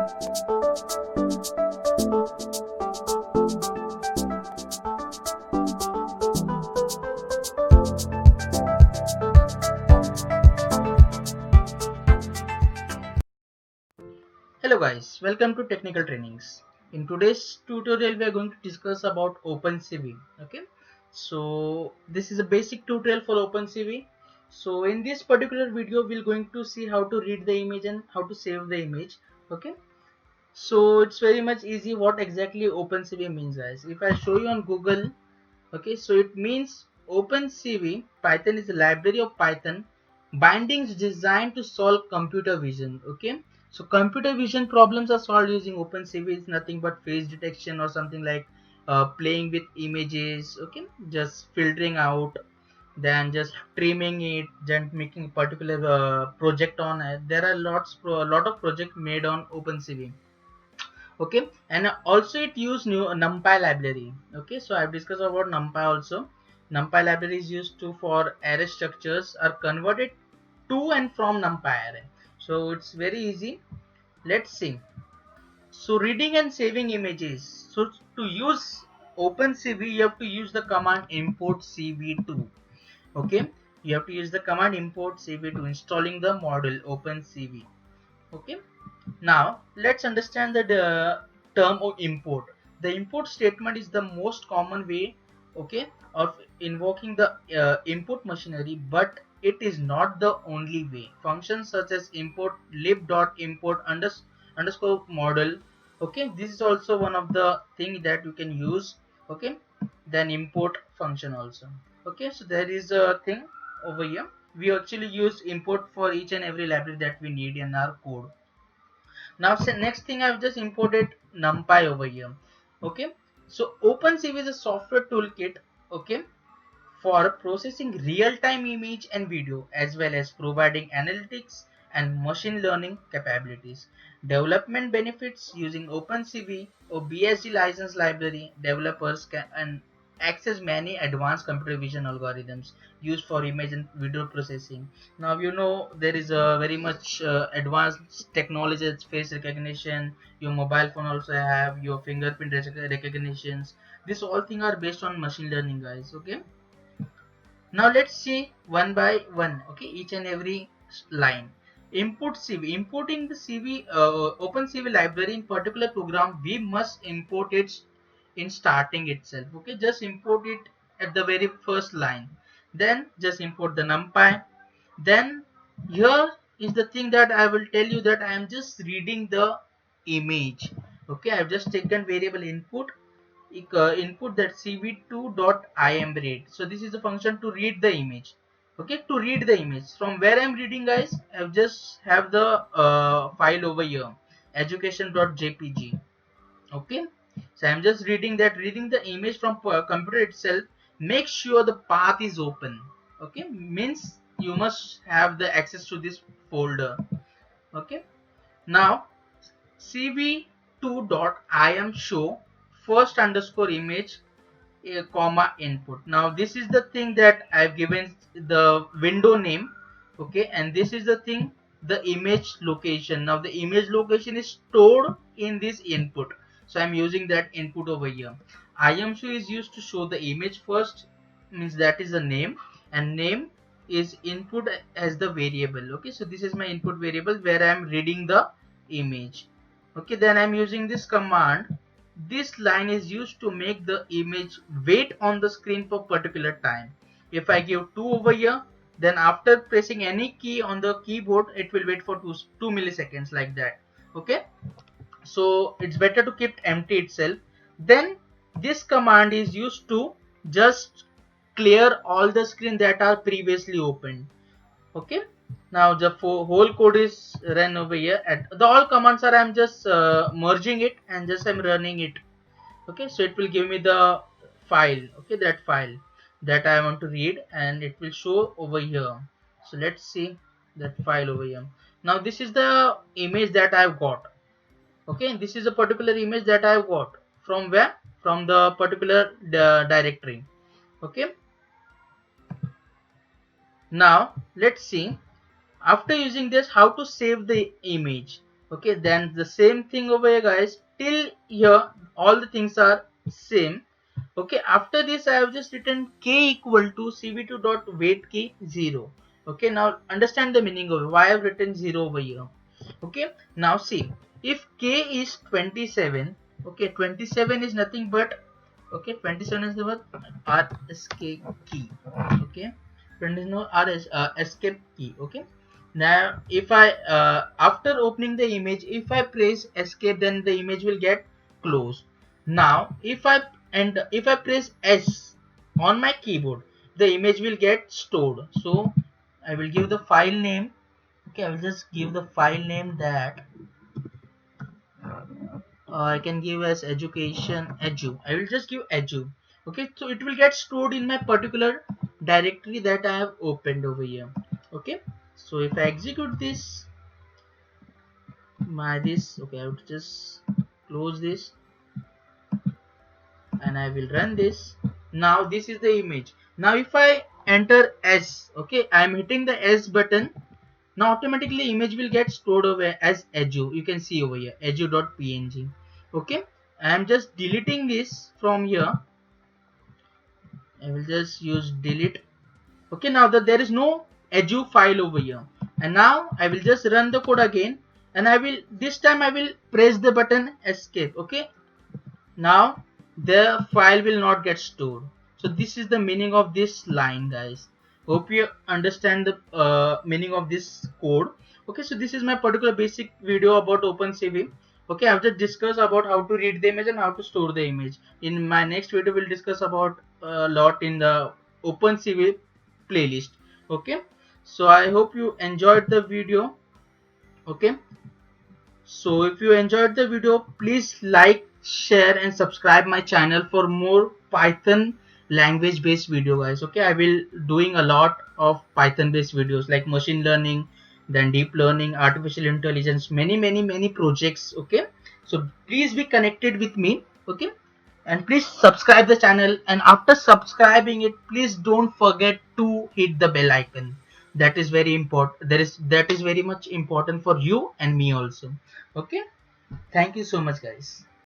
Hello guys, welcome to Technical Trainings. In today's tutorial we are going to discuss about OpenCV. Okay, so this is a basic tutorial for OpenCV. So in this particular video we're going to see how to read the image and how to save the image. Okay, so it's very much easy what exactly OpenCV means, guys. If I show you on Google, okay, so it means OpenCV Python is a library of Python bindings designed to solve computer vision. Okay, so computer vision problems are solved using OpenCV. It's nothing but face detection or something like playing with images. Okay, just filtering out, then just trimming it, then making a particular project on it. There are a lot of projects made on OpenCV. Okay, and also it use new numpy library. Okay, so I've discussed about numpy also. Numpy library is used to for array structures are converted to and from numpy array. So it's very easy. Let's see. So reading and saving images. So to use OpenCV you have to use the command import cv2. Okay, you have to use the command import cv2 installing the module OpenCV. Okay, now let's understand the term of import. The import statement is the most common way, okay, of invoking the input machinery, but it is not the only way. Functions such as import lib.import underscore model, okay, this is also one of the thing that you can use. Okay, then import function also. Okay, so there is a thing over here. We actually use import for each and every library that we need in our code. Now next thing, I've just imported NumPy over here. Okay, so OpenCV is a software toolkit, okay, for processing real-time image and video as well as providing analytics and machine learning capabilities. Development benefits: using OpenCV or BSD license library, developers can access many advanced computer vision algorithms used for image and video processing. Now you know there is a very much advanced technology, it's face recognition. Your mobile phone also have your fingerprint recognitions. This all thing are based on machine learning, guys. Okay, now let's see one by one. Okay, each and every line. Input CV. Importing the CV, OpenCV library in particular program, we must import it in starting itself. Okay, just import it at the very first line. Then just import the NumPy. Then here is the thing that I will tell you, that I am just reading the image. Okay, I've just taken variable input, input that cv2.imread. So this is the function to read the image. Okay, to read the image from where I'm reading, guys, I just have the file over here, education.jpg. Okay, so I'm just reading the image from computer itself. Make sure the path is open. Okay, means you must have the access to this folder. Okay, now cv2.im show first underscore image, comma input. Now this is the thing that I've given the window name. Okay, and this is the thing, the image location. Now the image location is stored in this input, so I'm using that input over here. IMShow is used to show the image first, means that is the name, and name is input as the variable. Okay, so this is my input variable where I'm reading the image. Okay, then I'm using this command. This line is used to make the image wait on the screen for particular time. If I give 2 over here, then after pressing any key on the keyboard, it will wait for 2 milliseconds, like that. Okay, so it's better to keep empty itself. Then this command is used to just clear all the screen that are previously opened. Okay, now the whole code is run over here. At the all commands are, I'm just merging it and just I'm running it. Okay, so it will give me the file. Okay, that file that I want to read, and it will show over here. So let's see that file over here. Now this is the image that I've got. Okay, this is a particular image that I've got from where, from the particular directory. Okay, now let's see, after using this, how to save the image. Okay, then the same thing over here guys, till here all the things are same. Okay, after this I have just written k equal to cv2 dot wait key 0. Okay, now understand the meaning of why I have written 0 over here. Okay, now see, if k is 27, okay, 27 is nothing but, okay, 27 is the what, rsk key. Okay, 20 is no escape key. Okay, now if I after opening the image, if I press escape, then the image will get closed. Now if I press S on my keyboard, the image will get stored. So I will give the file name. Okay, I will just give the file name that I can give as education edu. I will just give edu. Okay, so it will get stored in my particular directory that I have opened over here. Okay, so if I execute this, okay, I would just close this and I will run this. Now this is the image. Now if I enter S, okay, I am hitting the S button. Now automatically image will get stored over as edu. You can see over here edu.png. Okay, I am just deleting this from here. I will just use delete. Okay, now that there is no edu file over here, and now I will just run the code again, and I will this time I will press the button escape. Okay, now the file will not get stored. So this is the meaning of this line guys. Hope you understand the meaning of this code. Okay, so this is my particular basic video about OpenCV. Okay, I've just discussed about how to read the image and how to store the image. In my next video we'll discuss about a lot in the OpenCV playlist. Okay, so I hope you enjoyed the video. Okay, so if you enjoyed the video, please like, share and subscribe my channel for more Python language based video guys. Okay, I will doing a lot of Python based videos like machine learning, then deep learning, artificial intelligence, many projects. Okay, so please be connected with me. Okay, and please subscribe the channel, and after subscribing it, please don't forget to hit the bell icon. That is very important. That is very much important for you and me also. Okay, thank you so much guys.